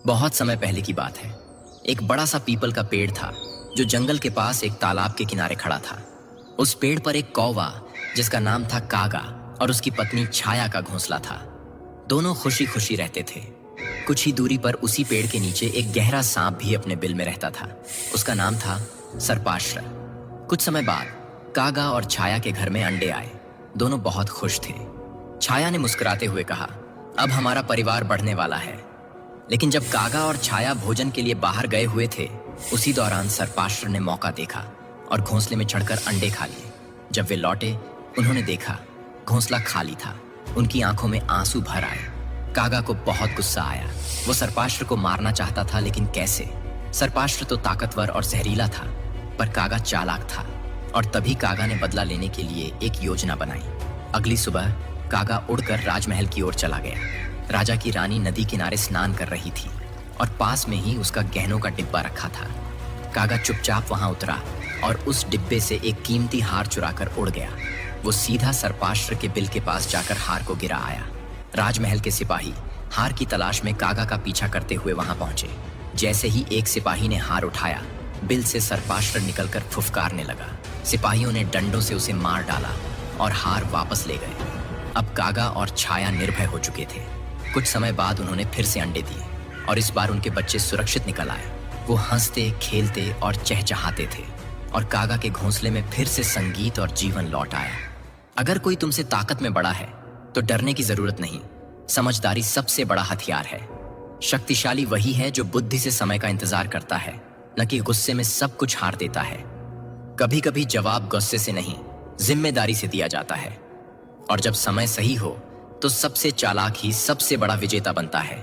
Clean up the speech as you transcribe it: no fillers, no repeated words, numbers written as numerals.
बहुत समय पहले की बात है। एक बड़ा सा पीपल का पेड़ था जो जंगल के पास एक तालाब के किनारे खड़ा था। उस पेड़ पर एक कौवा जिसका नाम था कागा और उसकी पत्नी छाया का घोंसला था। दोनों खुशी खुशी रहते थे। कुछ ही दूरी पर उसी पेड़ के नीचे एक गहरा सांप भी अपने बिल में रहता था। उसका नाम था सर्पाश्र। कुछ समय बाद कागा और छाया के घर में अंडे आए। दोनों बहुत खुश थे। छाया ने मुस्कुराते हुए कहा, अब हमारा परिवार बढ़ने वाला है। लेकिन जब कागा और छाया भोजन के लिए बाहर गए हुए थे, उसी दौरान सर्पाश्र ने मौका देखा और घोंसले में चढ़कर अंडे खा लिए। जब वे लौटे, उन्होंने देखा घोंसला खाली था। उनकी आंखों में आंसू भर आए। कागा को बहुत गुस्सा आया। वो सर्पाश्र को मारना चाहता था, लेकिन कैसे? सर्पाश्र तो ताकतवर और जहरीला था, पर कागा चालाक था। और तभी कागा ने बदला लेने के लिए एक योजना बनाई। अगली सुबह कागा उड़कर राजमहल की ओर चला गया। राजा की रानी नदी किनारे स्नान कर रही थी और पास में ही उसका गहनों का डिब्बा रखा था। कागा चुपचाप वहां उतरा और उस डिब्बे से एक कीमती हार चुराकर उड़ गया। वो सीधा सर्पाश्र के बिल के पास जाकर हार को गिरा आया। राजमहल के सिपाही हार की तलाश में कागा का पीछा करते हुए वहां पहुंचे। जैसे ही एक सिपाही ने हार उठाया, बिल से सर्पाश्र निकलकर फुफकारने लगा। सिपाहियों ने डंडों से उसे मार डाला और हार वापस ले गए। अब कागा और छाया निर्भय हो चुके थे। कुछ समय बाद उन्होंने फिर से अंडे दिए और इस बार उनके बच्चे सुरक्षित निकल आए। वो हंसते, खेलते और चहचहाते थे और कागा के घोंसले में फिर से संगीत और जीवन लौट आया। अगर कोई तुमसे ताकत में बड़ा है तो डरने की जरूरत नहीं। समझदारी सबसे बड़ा हथियार है। शक्तिशाली वही है जो बुद्धि से समय का इंतजार करता है, न कि गुस्से में सब कुछ हार देता है। कभी कभी जवाब गुस्से से नहीं, जिम्मेदारी से दिया जाता है। और जब समय सही हो तो सबसे चालाक ही सबसे बड़ा विजेता बनता है।